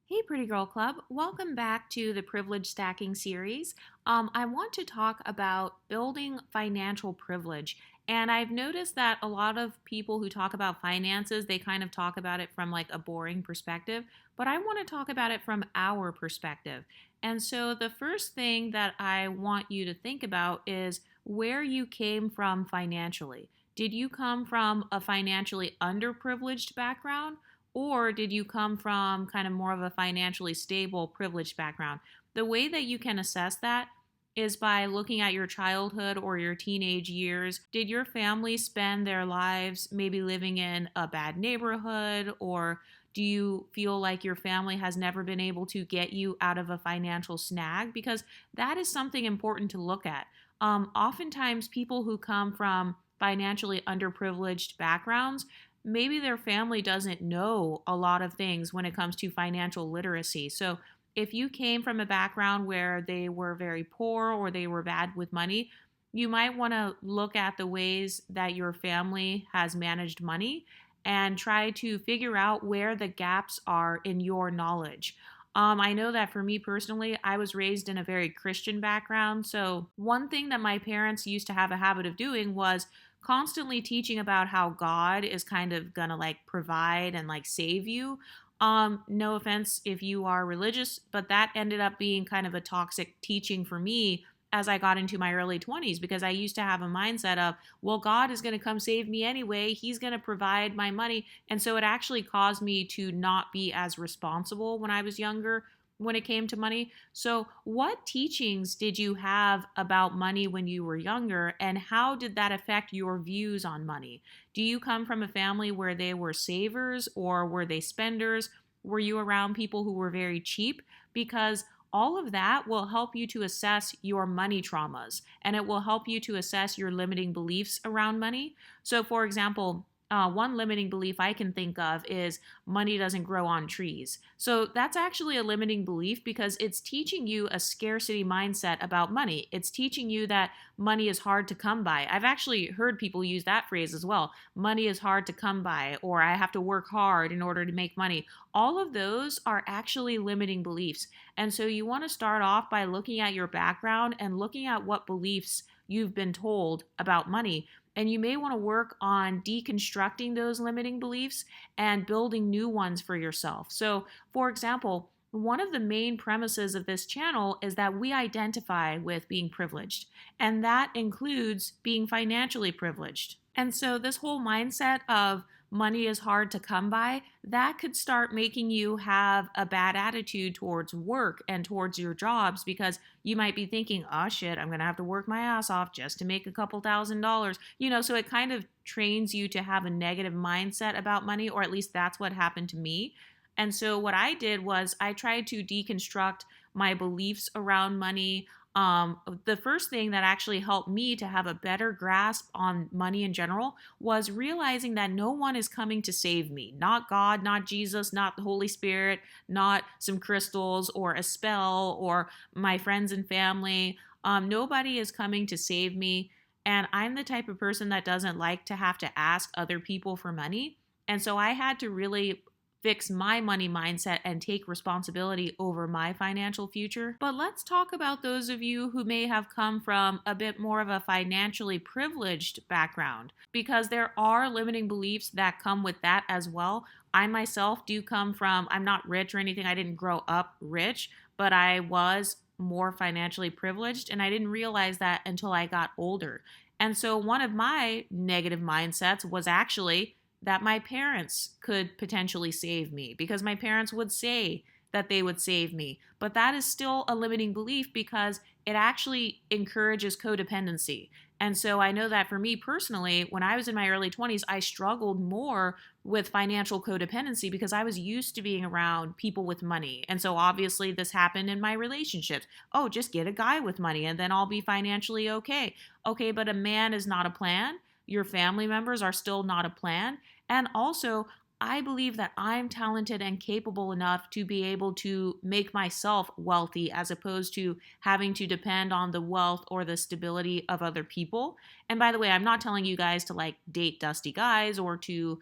Hey, Pretty Girl Club. Welcome back to the Privilege Stacking series. I want to talk about building financial privilege. And I've noticed that a lot of people who talk about finances, they kind of talk about it from like a boring perspective, but I want to talk about it from our perspective. And so the first thing that I want you to think about is where you came from financially. Did you come from a financially underprivileged background? Or did you come from kind of more of a financially stable, privileged background? The way that you can assess that is by looking at your childhood or your teenage years. Did your family spend their lives maybe living in a bad neighborhood? Or do you feel like your family has never been able to get you out of a financial snag? Because that is something important to look at. Oftentimes, people who come from financially underprivileged backgrounds, maybe their family doesn't know a lot of things when it comes to financial literacy. So if you came from a background where they were very poor or they were bad with money, you might want to look at the ways that your family has managed money and try to figure out where the gaps are in your knowledge. I know that for me personally, I was raised in a very Christian background. So, one thing that my parents used to have a habit of doing was constantly teaching about how God is kind of gonna like provide and like save you. No offense if you are religious, but that ended up being kind of a toxic teaching for me as I got into my early 20s because I used to have a mindset of, well, God is going to come save me anyway. He's going to provide my money. And so it actually caused me to not be as responsible when I was younger when it came to money. So, what teachings did you have about money when you were younger, and how did that affect your views on money? Do you come from a family where they were savers or were they spenders? Were you around people who were very cheap? Because all of that will help you to assess your money traumas and it will help you to assess your limiting beliefs around money. So, for example, one limiting belief I can think of is money doesn't grow on trees. So that's actually a limiting belief because it's teaching you a scarcity mindset about money. It's teaching you that money is hard to come by. I've actually heard people use that phrase as well. Money is hard to come by, or I have to work hard in order to make money. All of those are actually limiting beliefs. And so you want to start off by looking at your background and looking at what beliefs you've been told about money. And you may want to work on deconstructing those limiting beliefs and building new ones for yourself. So, for example, one of the main premises of this channel is that we identify with being privileged, and that includes being financially privileged. And so, this whole mindset of money is hard to come by, that could start making you have a bad attitude towards work and towards your jobs because you might be thinking, oh shit, I'm going to have to work my ass off just to make a couple $1,000s. So it kind of trains you to have a negative mindset about money, or at least that's what happened to me. And so what I did was I tried to deconstruct my beliefs around money. The first thing that actually helped me to have a better grasp on money in general was realizing that no one is coming to save me. Not God, not Jesus, not the Holy Spirit, not some crystals or a spell or my friends and family. Nobody is coming to save me. And I'm the type of person that doesn't like to have to ask other people for money. And so I had to really fix my money mindset and take responsibility over my financial future. But let's talk about those of you who may have come from a bit more of a financially privileged background, because there are limiting beliefs that come with that as well. I myself do come from, I'm not rich or anything, I didn't grow up rich, but I was more financially privileged, and I didn't realize that until I got older. And so one of my negative mindsets was actually that my parents could potentially save me because my parents would say that they would save me. But that is still a limiting belief because it actually encourages codependency. And so I know that for me personally, when I was in my early 20s, I struggled more with financial codependency because I was used to being around people with money. And so obviously this happened in my relationships. Oh, just get a guy with money and then I'll be financially okay. Okay, but a man is not a plan. Your family members are still not a plan. And also, I believe that I'm talented and capable enough to be able to make myself wealthy as opposed to having to depend on the wealth or the stability of other people. And by the way, I'm not telling you guys to like date dusty guys or to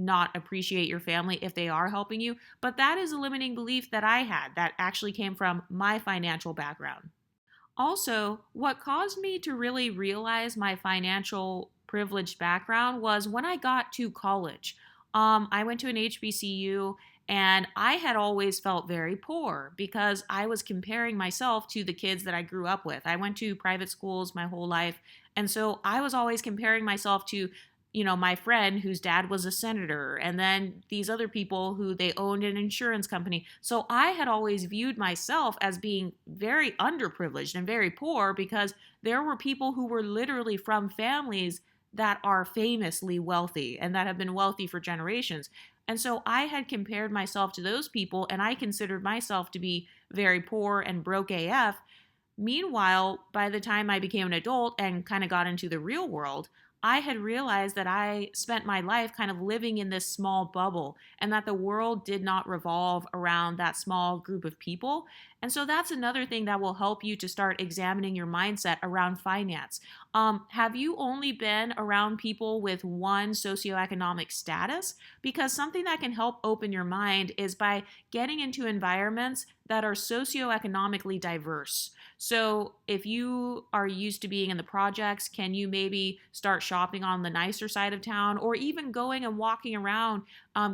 not appreciate your family if they are helping you. But that is a limiting belief that I had that actually came from my financial background. Also, what caused me to really realize my financial privileged background was when I got to college. I went to an HBCU and I had always felt very poor because I was comparing myself to the kids that I grew up with. I went to private schools my whole life. And so I was always comparing myself to, my friend whose dad was a senator, and then these other people who they owned an insurance company. So I had always viewed myself as being very underprivileged and very poor because there were people who were literally from families that are famously wealthy and that have been wealthy for generations. And so I had compared myself to those people and I considered myself to be very poor and broke AF. Meanwhile, by the time I became an adult and kind of got into the real world, I had realized that I spent my life kind of living in this small bubble and that the world did not revolve around that small group of people. And so that's another thing that will help you to start examining your mindset around finance. Have you only been around people with one socioeconomic status? Because something that can help open your mind is by getting into environments that are socioeconomically diverse. So if you are used to being in the projects, can you maybe start shopping on the nicer side of town, or even going and walking around,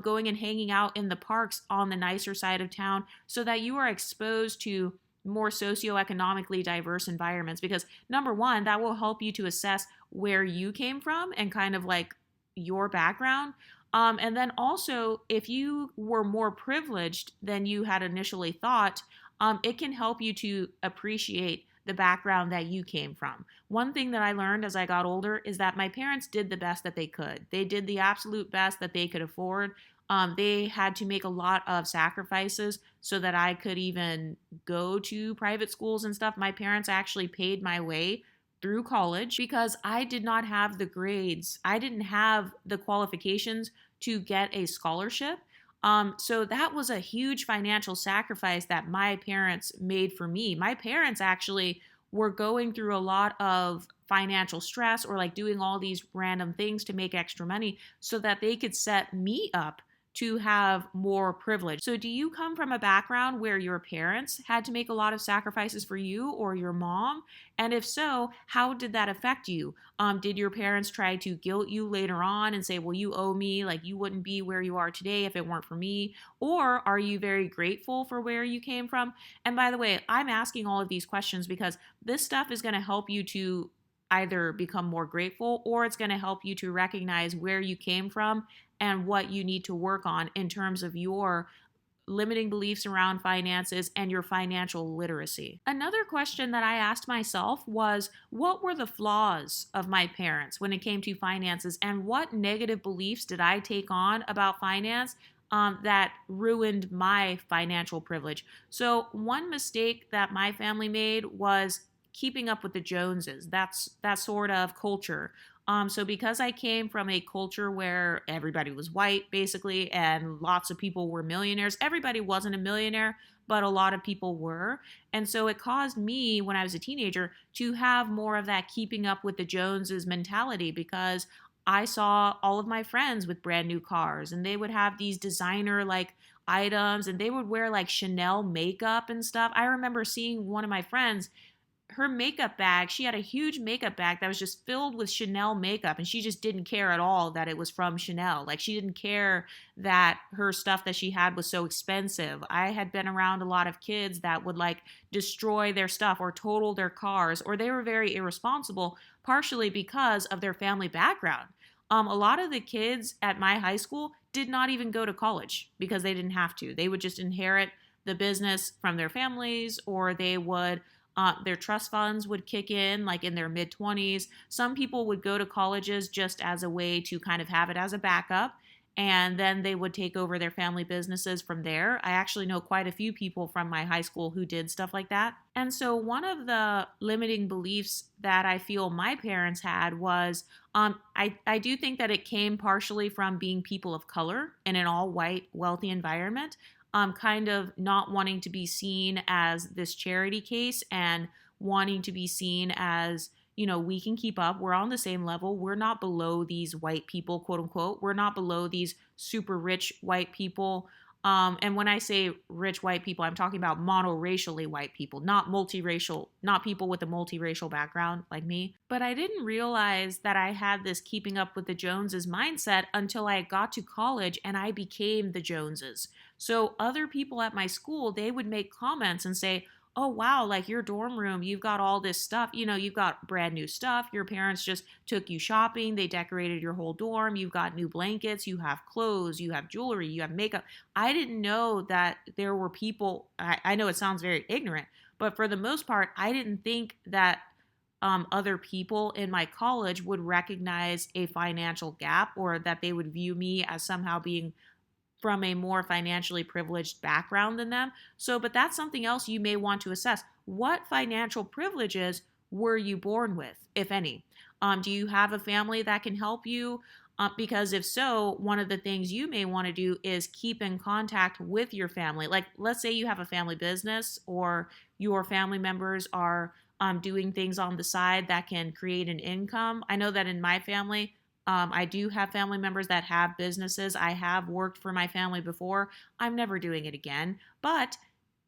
going and hanging out in the parks on the nicer side of town so that you are exposed to more socioeconomically diverse environments? Because number one, that will help you to assess where you came from and kind of like your background. And then also, if you were more privileged than you had initially thought, it can help you to appreciate the background that you came from. One thing that I learned as I got older is that my parents did the best that they could. They did the absolute best that they could afford. They had to make a lot of sacrifices so that I could even go to private schools and stuff. My parents actually paid my way through college because I did not have the grades. I didn't have the qualifications to get a scholarship. So that was a huge financial sacrifice that my parents made for me. My parents actually were going through a lot of financial stress or like doing all these random things to make extra money so that they could set me up to have more privilege. So do you come from a background where your parents had to make a lot of sacrifices for you or your mom? And if so, how did that affect you? Did your parents try to guilt you later on and say, well, you owe me, like you wouldn't be where you are today if it weren't for me? Or are you very grateful for where you came from? And by the way, I'm asking all of these questions because this stuff is going to help you to either become more grateful, or it's going to help you to recognize where you came from and what you need to work on in terms of your limiting beliefs around finances and your financial literacy. Another question that I asked myself was, what were the flaws of my parents when it came to finances, and what negative beliefs did I take on about finance that ruined my financial privilege? So one mistake that my family made was keeping up with the Joneses. That's that sort of culture. So because I came from a culture where everybody was white, basically, and lots of people were millionaires, everybody wasn't a millionaire, but a lot of people were. And so it caused me, when I was a teenager, to have more of that keeping up with the Joneses mentality because I saw all of my friends with brand new cars and they would have these designer like items and they would wear like Chanel makeup and stuff. I remember seeing one of my friends, her makeup bag, she had a huge makeup bag that was just filled with Chanel makeup, and she just didn't care at all that it was from Chanel. Like, she didn't care that her stuff that she had was so expensive. I had been around a lot of kids that would like destroy their stuff or total their cars, or they were very irresponsible, partially because of their family background. A lot of the kids at my high school did not even go to college because they didn't have to. They would just inherit the business from their families, or they would their trust funds would kick in like in their mid 20s. Some people would go to colleges just as a way to kind of have it as a backup, and then they would take over their family businesses from there. I actually know quite a few people from my high school who did stuff like that. And so one of the limiting beliefs that I feel my parents had was I do think that it came partially from being people of color in an all white, wealthy environment. Kind of not wanting to be seen as this charity case and wanting to be seen as, we can keep up. We're on the same level. We're not below these white people, quote unquote. We're not below these super rich white people. And when I say rich white people, I'm talking about monoracially white people, not multiracial, not people with a multiracial background like me. But I didn't realize that I had this keeping up with the Joneses mindset until I got to college and I became the Joneses. So other people at my school, they would make comments and say, oh wow, like your dorm room, you've got all this stuff, you've got brand new stuff, your parents just took you shopping, they decorated your whole dorm, you've got new blankets, you have clothes, you have jewelry, you have makeup. I didn't know that there were people, I know it sounds very ignorant, but for the most part, I didn't think that other people in my college would recognize a financial gap, or that they would view me as somehow being from a more financially privileged background than them. So, but that's something else you may want to assess. What financial privileges were you born with, if any? Do you have a family that can help you? Because if so, one of the things you may want to do is keep in contact with your family. Like, let's say you have a family business, or your family members are doing things on the side that can create an income. I know that in my family, I do have family members that have businesses. I have worked for my family before. I'm never doing it again. But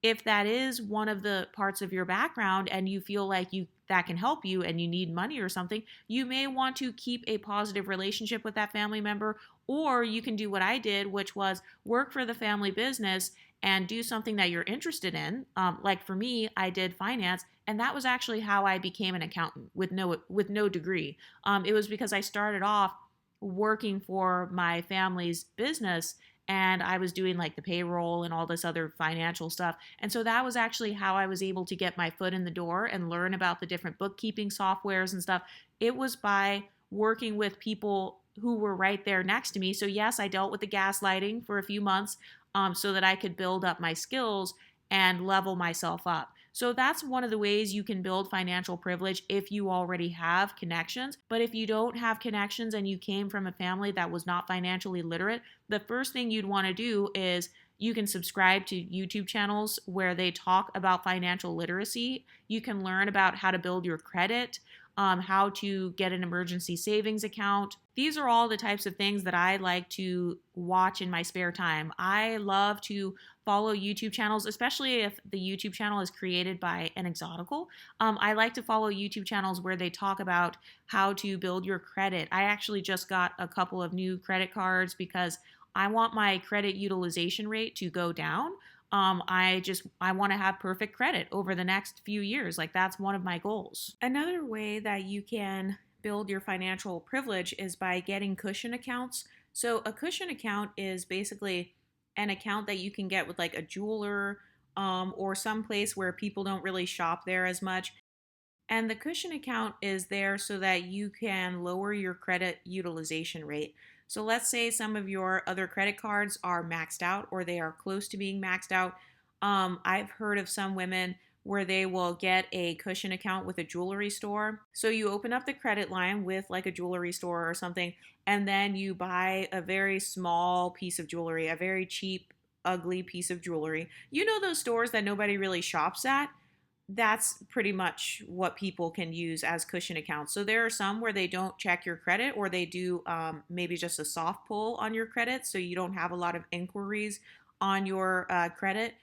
if that is one of the parts of your background and you feel like that can help you and you need money or something, you may want to keep a positive relationship with that family member, or you can do what I did, which was work for the family business and do something that you're interested in. Like for me, I did finance, and that was actually how I became an accountant with no degree. It was because I started off working for my family's business, and I was doing like the payroll and all this other financial stuff. And so that was actually how I was able to get my foot in the door and learn about the different bookkeeping softwares and stuff. It was by working with people who were right there next to me. So yes, I dealt with the gaslighting for a few months, so that I could build up my skills and level myself up. So that's one of the ways you can build financial privilege if you already have connections. But if you don't have connections and you came from a family that was not financially literate, the first thing you'd want to do is you can subscribe to YouTube channels where they talk about financial literacy. You can learn about how to build your credit, how to get an emergency savings account. These are all the types of things that I like to watch in my spare time. I love to follow YouTube channels, especially if the YouTube channel is created by an Exotical. I like to follow YouTube channels where they talk about how to build your credit. I actually just got a couple of new credit cards because I want my credit utilization rate to go down. I want to have perfect credit over the next few years. Like, that's one of my goals. Another way that you can build your financial privilege is by getting cushion accounts. So a cushion account is basically an account that you can get with like a jeweler, or some place where people don't really shop there as much. And the cushion account is there so that you can lower your credit utilization rate. So let's say some of your other credit cards are maxed out, or they are close to being maxed out. I've heard of some women where they will get a cushion account with a jewelry store. So you open up the credit line with like a jewelry store or something, and then you buy a very small piece of jewelry, a very cheap, ugly piece of jewelry. You know those stores that nobody really shops at? That's pretty much what people can use as cushion accounts. So there are some where they don't check your credit, or they do maybe just a soft pull on your credit, so you don't have a lot of inquiries on your credit.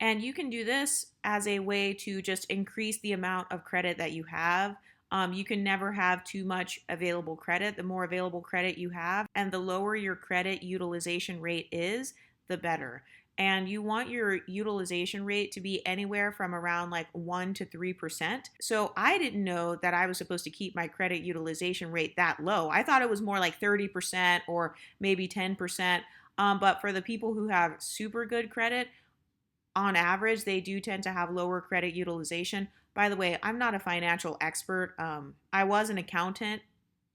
And you can do this as a way to just increase the amount of credit that you have. You can never have too much available credit. The more available credit you have, and the lower your credit utilization rate is, the better. And you want your utilization rate to be anywhere from around like 1 to 3%. So I didn't know that I was supposed to keep my credit utilization rate that low. I thought it was more like 30% or maybe 10%. But for the people who have super good credit, on average, they do tend to have lower credit utilization. By the way, I'm not a financial expert. I was an accountant,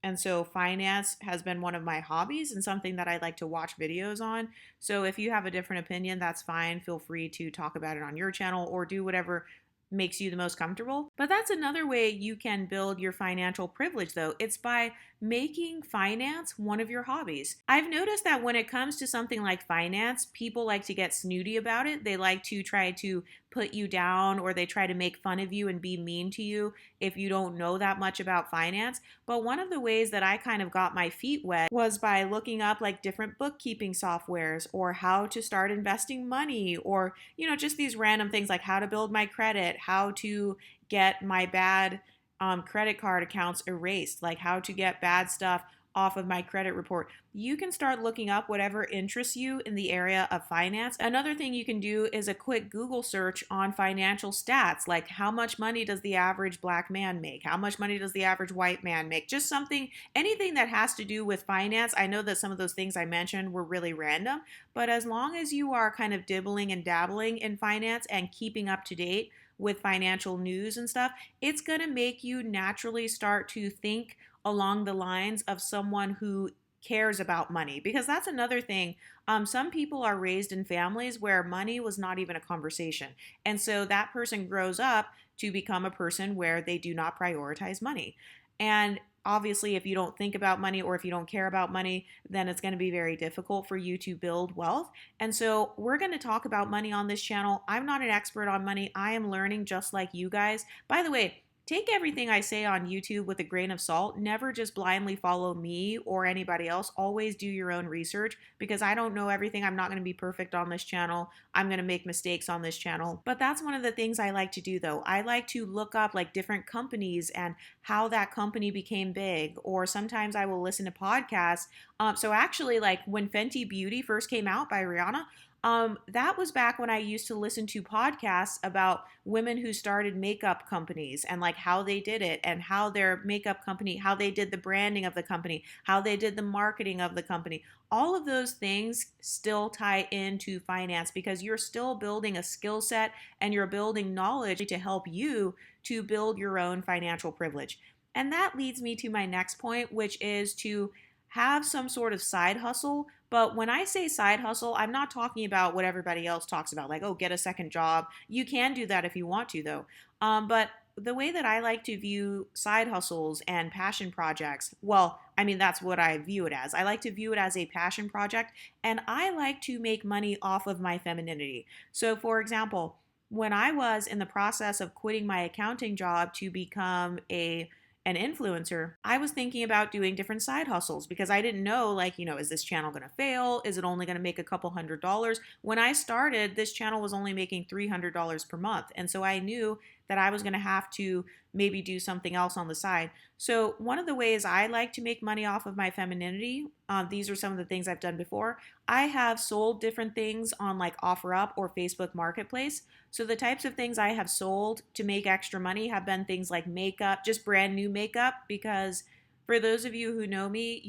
and so finance has been one of my hobbies and something that I like to watch videos on. So if you have a different opinion, that's fine. Feel free to talk about it on your channel, or do whatever makes you the most comfortable. But that's another way you can build your financial privilege, though. It's by making finance one of your hobbies. I've noticed that when it comes to something like finance, people like to get snooty about it. They like to try to put you down, or they try to make fun of you and be mean to you if you don't know that much about finance. But one of the ways that I kind of got my feet wet was by looking up like different bookkeeping softwares, or how to start investing money, or, just these random things like how to build my credit, how to get my bad credit card accounts erased, like how to get bad stuff off of my credit report. You can start looking up whatever interests you in the area of finance. Another thing you can do is a quick Google search on financial stats, like how much money does the average black man make? How much money does the average white man make? Just something, anything that has to do with finance. I know that some of those things I mentioned were really random, but as long as you are kind of dibbling and dabbling in finance and keeping up to date with financial news and stuff, it's going to make you naturally start to think along the lines of someone who cares about money. Because that's another thing. Some people are raised in families where money was not even a conversation. And so that person grows up to become a person where they do not prioritize money. And obviously, if you don't think about money, or if you don't care about money, then it's going to be very difficult for you to build wealth. And so we're going to talk about money on this channel. I'm not an expert on money. I am learning just like you guys. By the way, take everything I say on YouTube with a grain of salt. Never just blindly follow me or anybody else. Always do your own research, because I don't know everything. I'm not going to be perfect on this channel. I'm going to make mistakes on this channel. But that's one of the things I like to do, though. I like to look up like different companies and how that company became big. Or sometimes I will listen to podcasts. So actually, like when Fenty Beauty first came out by Rihanna, that was back when I used to listen to podcasts about women who started makeup companies, and like how they did it, and how their makeup company, how they did the branding of the company, how they did the marketing of the company. All of those things still tie into finance, because you're still building a skill set and you're building knowledge to help you to build your own financial privilege. And that leads me to my next point, which is to have some sort of side hustle. But when I say side hustle, I'm not talking about what everybody else talks about, like, oh, get a second job. You can do that if you want to, though. But the way that I like to view side hustles and passion projects, well, I mean, that's what I view it as. I like to view it as a passion project, and I like to make money off of my femininity. So, for example, when I was in the process of quitting my accounting job to become an influencer, I was thinking about doing different side hustles, because I didn't know, like, is this channel going to fail? Is it only going to make a couple $100s? When I started, this channel was only making $300 per month. And so I knew that I was going to have to maybe do something else on the side. So one of the ways I like to make money off of my femininity, these are some of the things I've done before. I have sold different things on like OfferUp or Facebook Marketplace. So the types of things I have sold to make extra money have been things like makeup, just brand new makeup, because for those of you who know me,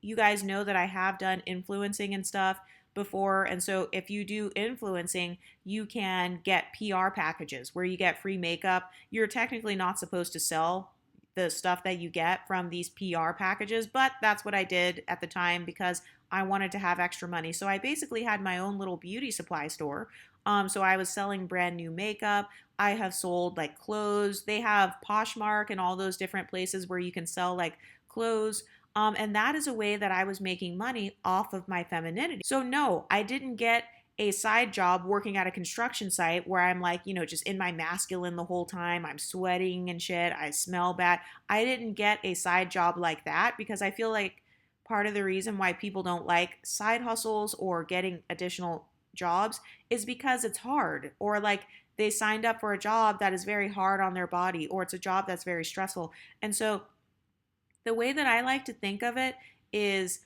you guys know that I have done influencing and stuff before. And so if you do influencing, you can get PR packages where you get free makeup. You're technically not supposed to sell the stuff that you get from these PR packages, but that's what I did at the time because I wanted to have extra money. So I basically had my own little beauty supply store. So I was selling brand new makeup. I have sold like clothes. They have Poshmark and all those different places where you can sell like clothes. And that is a way that I was making money off of my femininity. So no, I didn't get a side job working at a construction site where I'm like, just in my masculine the whole time. I'm sweating and shit. I smell bad. I didn't get a side job like that because I feel like part of the reason why people don't like side hustles or getting additional jobs is because it's hard, or like they signed up for a job that is very hard on their body, or it's a job that's very stressful. And so the way that I like to think of it is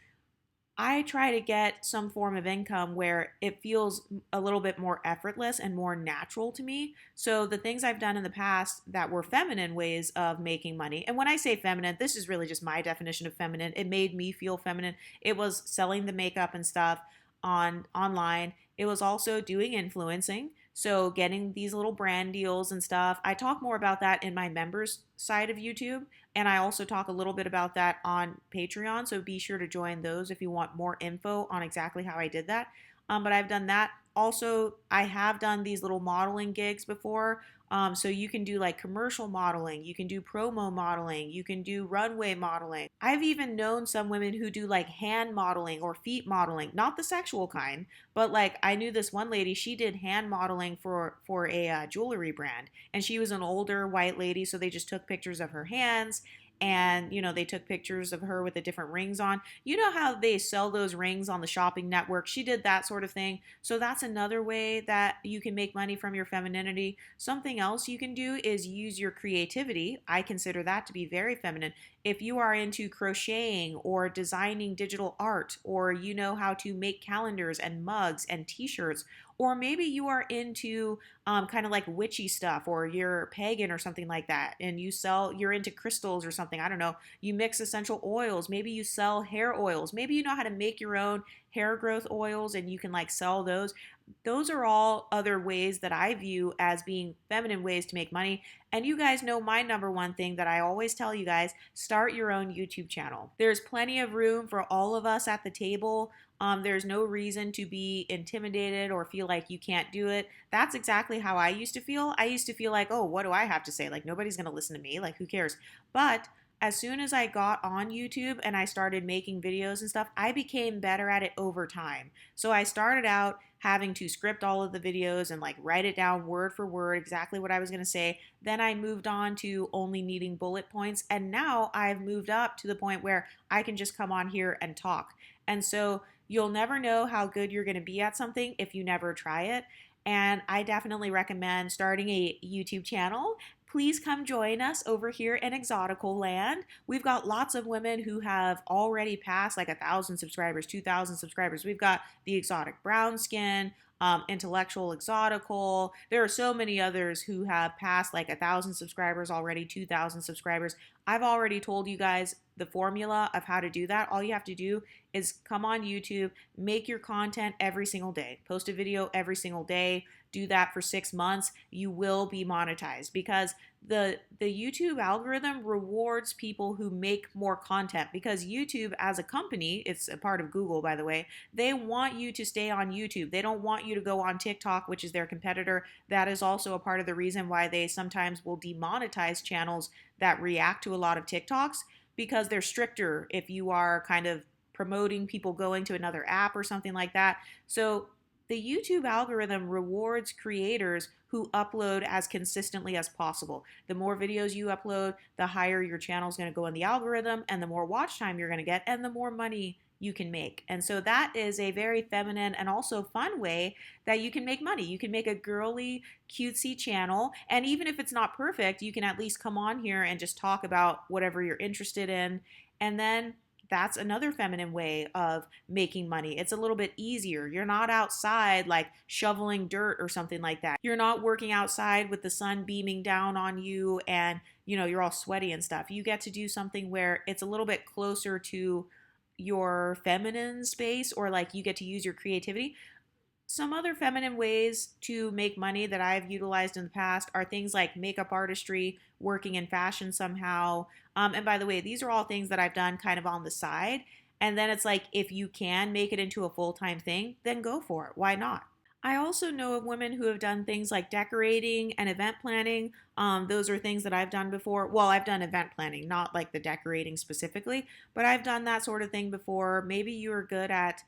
I try to get some form of income where it feels a little bit more effortless and more natural to me. So the things I've done in the past that were feminine ways of making money, and when I say feminine, this is really just my definition of feminine. It made me feel feminine. It was selling the makeup and stuff online. It was also doing influencing. So getting these little brand deals and stuff. I talk more about that in my members side of YouTube. And I also talk a little bit about that on Patreon. So be sure to join those if you want more info on exactly how I did that. But I've done that. Also, I have done these little modeling gigs before. So you can do like commercial modeling, you can do promo modeling, you can do runway modeling. I've even known some women who do like hand modeling or feet modeling, not the sexual kind, but like I knew this one lady, she did hand modeling for a jewelry brand, and she was an older white lady, so they just took pictures of her hands. And they took pictures of her with the different rings on. You know how they sell those rings on the shopping network? She did that sort of thing. So that's another way that you can make money from your femininity. Something else you can do is use your creativity. I consider that to be very feminine. If you are into crocheting or designing digital art, or you know how to make calendars and mugs and t-shirts, or maybe you are into kind of like witchy stuff, or you're pagan or something like that, and you're into crystals or something. I don't know. You mix essential oils. Maybe you sell hair oils. Maybe you know how to make your own hair growth oils and you can like sell those. Those are all other ways that I view as being feminine ways to make money. And you guys know my number one thing that I always tell you guys: start your own YouTube channel. There's plenty of room for all of us at the table. There's no reason to be intimidated or feel like you can't do it. That's exactly how I used to feel. I used to feel like, oh, what do I have to say? Like, nobody's going to listen to me. Like, who cares? But as soon as I got on YouTube and I started making videos and stuff, I became better at it over time. So I started out having to script all of the videos and like write it down word for word exactly what I was going to say. Then I moved on to only needing bullet points, and now I've moved up to the point where I can just come on here and talk. And so you'll never know how good you're going to be at something if you never try it. And I definitely recommend starting a YouTube channel. Please come join us over here in Exotical Land. We've got lots of women who have already passed like 1,000 subscribers, 2,000 subscribers. We've got the exotic brown skin, intellectual exotical. There are so many others who have passed like 1,000 subscribers already, 2,000 subscribers. I've already told you guys the formula of how to do that. All you have to do is come on YouTube, make your content every single day, post a video every single day. Do that for 6 months. You will be monetized because the YouTube algorithm rewards people who make more content, because YouTube as a company, it's a part of Google, by the way, they want you to stay on YouTube. They don't want you to go on TikTok, which is their competitor. That is also a part of the reason why they sometimes will demonetize channels that react to a lot of TikToks, because they're stricter if you are kind of promoting people going to another app or something like that. So the YouTube algorithm rewards creators who upload as consistently as possible. The more videos you upload, the higher your channel is going to go in the algorithm, and the more watch time you're going to get, and the more money you can make. And so that is a very feminine and also fun way that you can make money. You can make a girly, cutesy channel, and even if it's not perfect, you can at least come on here and just talk about whatever you're interested in. And then that's another feminine way of making money. It's a little bit easier. You're not outside like shoveling dirt or something like that. You're not working outside with the sun beaming down on you and, you're all sweaty and stuff. You get to do something where it's a little bit closer to your feminine space, or like you get to use your creativity. Some other feminine ways to make money that I've utilized in the past are things like makeup artistry, working in fashion somehow. And by the way, these are all things that I've done kind of on the side. And then it's like, if you can make it into a full time thing, then go for it. Why not? I also know of women who have done things like decorating and event planning. Those are things that I've done before. Well, I've done event planning, not like the decorating specifically, but I've done that sort of thing before. Maybe you're good at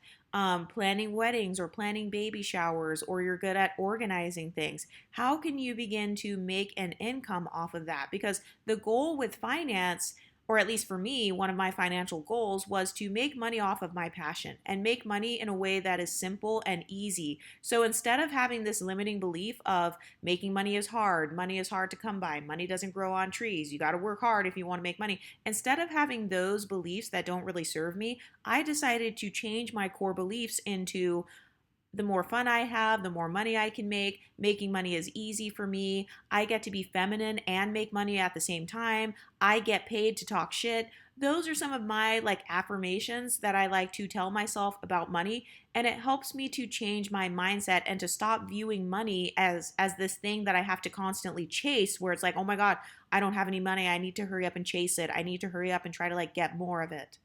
planning weddings or planning baby showers, or you're good at organizing things. How can you begin to make an income off of that? Because the goal with finance, or at least for me, one of my financial goals was to make money off of my passion and make money in a way that is simple and easy. So instead of having this limiting belief of making money is hard to come by, money doesn't grow on trees, you got to work hard if you want to make money. Instead of having those beliefs that don't really serve me, I decided to change my core beliefs into: the more fun I have, the more money I can make. Making money is easy for me. I get to be feminine and make money at the same time. I get paid to talk shit. Those are some of my like affirmations that I like to tell myself about money, and it helps me to change my mindset and to stop viewing money as this thing that I have to constantly chase, where it's like, "Oh my god, I don't have any money. I need to hurry up and chase it. I need to hurry up and try to like get more of it."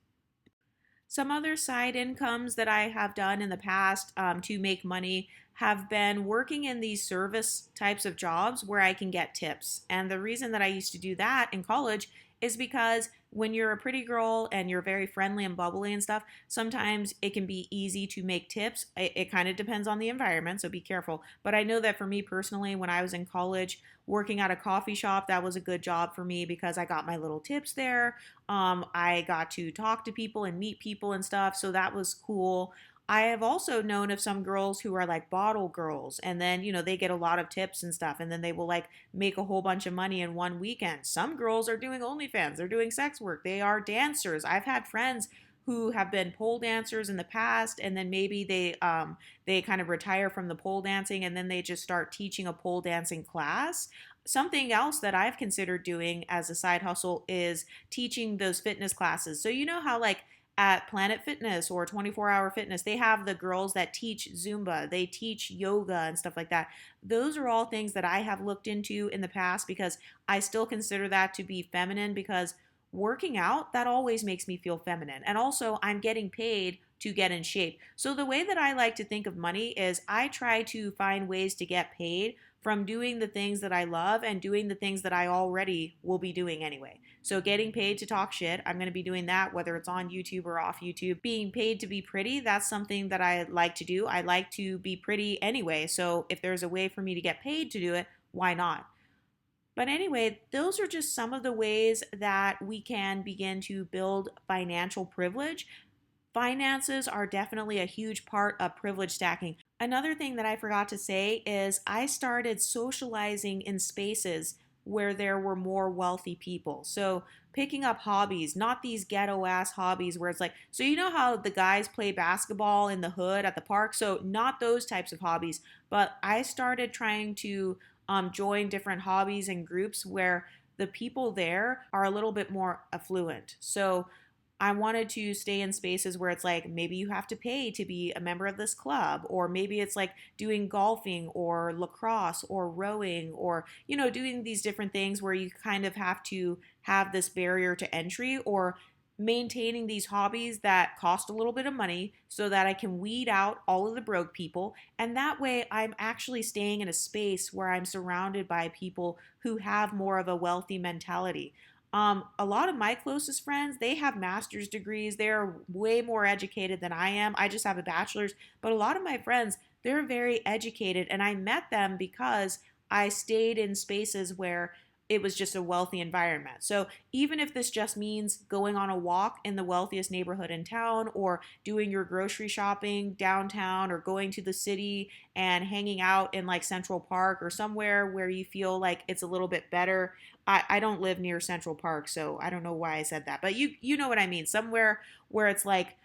Some other side incomes that I have done in the past to make money have been working in these service types of jobs where I can get tips. And the reason that I used to do that in college is because when you're a pretty girl and you're very friendly and bubbly and stuff, sometimes it can be easy to make tips. It kind of depends on the environment, so be careful. But I know that for me personally, when I was in college, working at a coffee shop, that was a good job for me because I got my little tips there. I got to talk to people and meet people and stuff, so that was cool. I have also known of some girls who are like bottle girls, and then, they get a lot of tips and stuff, and then they will like make a whole bunch of money in one weekend. Some girls are doing OnlyFans, they're doing sex work, they are dancers. I've had friends who have been pole dancers in the past, and then maybe they kind of retire from the pole dancing and then they just start teaching a pole dancing class. Something else that I've considered doing as a side hustle is teaching those fitness classes. So you know how like at Planet Fitness or 24-hour Fitness, they have the girls that teach Zumba, they teach yoga and stuff like that. Those are all things that I have looked into in the past because I still consider that to be feminine, because working out, that always makes me feel feminine. And also, I'm getting paid to get in shape. So the way that I like to think of money is I try to find ways to get paid from doing the things that I love and doing the things that I already will be doing anyway. So getting paid to talk shit, I'm going to be doing that whether it's on YouTube or off YouTube. Being paid to be pretty, that's something that I like to do. I like to be pretty anyway. So if there's a way for me to get paid to do it, why not? But anyway, those are just some of the ways that we can begin to build financial privilege. Finances are definitely a huge part of privilege stacking. Another thing that I forgot to say is I started socializing in spaces where there were more wealthy people. So picking up hobbies, not these ghetto ass hobbies where it's like, so you know how the guys play basketball in the hood at the park? So not those types of hobbies, but I started trying to join different hobbies and groups where the people there are a little bit more affluent. So I wanted to stay in spaces where it's like maybe you have to pay to be a member of this club, or maybe it's like doing golfing or lacrosse or rowing, or, doing these different things where you kind of have to have this barrier to entry, or maintaining these hobbies that cost a little bit of money so that I can weed out all of the broke people. And that way I'm actually staying in a space where I'm surrounded by people who have more of a wealthy mentality. A lot of my closest friends, they have master's degrees. They're way more educated than I am. I just have a bachelor's. But a lot of my friends, they're very educated. And I met them because I stayed in spaces where it was just a wealthy environment. So even if this just means going on a walk in the wealthiest neighborhood in town, or doing your grocery shopping downtown, or going to the city and hanging out in like Central Park or somewhere where you feel like it's a little bit better. I don't live near Central Park, so I don't know why I said that. But you know what I mean. Somewhere where it's like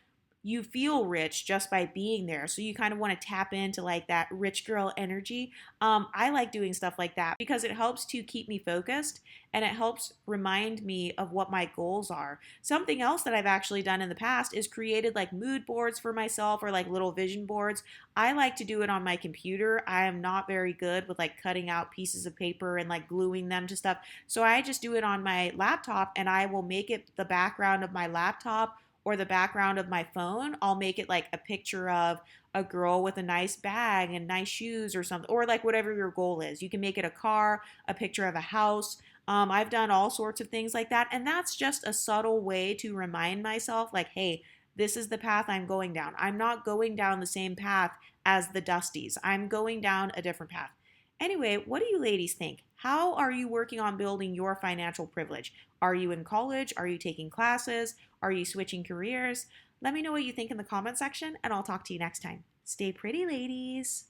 you feel rich just by being there. So you kind of want to tap into like that rich girl energy. I like doing stuff like that because it helps to keep me focused and it helps remind me of what my goals are. Something else that I've actually done in the past is created like mood boards for myself, or like little vision boards. I like to do it on my computer. I am not very good with like cutting out pieces of paper and like gluing them to stuff. So I just do it on my laptop, and I will make it the background of my laptop or the background of my phone. I'll make it like a picture of a girl with a nice bag and nice shoes or something, or like whatever your goal is. You can make it a car, a picture of a house. I've done all sorts of things like that. And that's just a subtle way to remind myself, like, hey, this is the path I'm going down. I'm not going down the same path as the Dusties. I'm going down a different path. Anyway, what do you ladies think? How are you working on building your financial privilege? Are you in college? Are you taking classes? Are you switching careers? Let me know what you think in the comment section, and I'll talk to you next time. Stay pretty, ladies.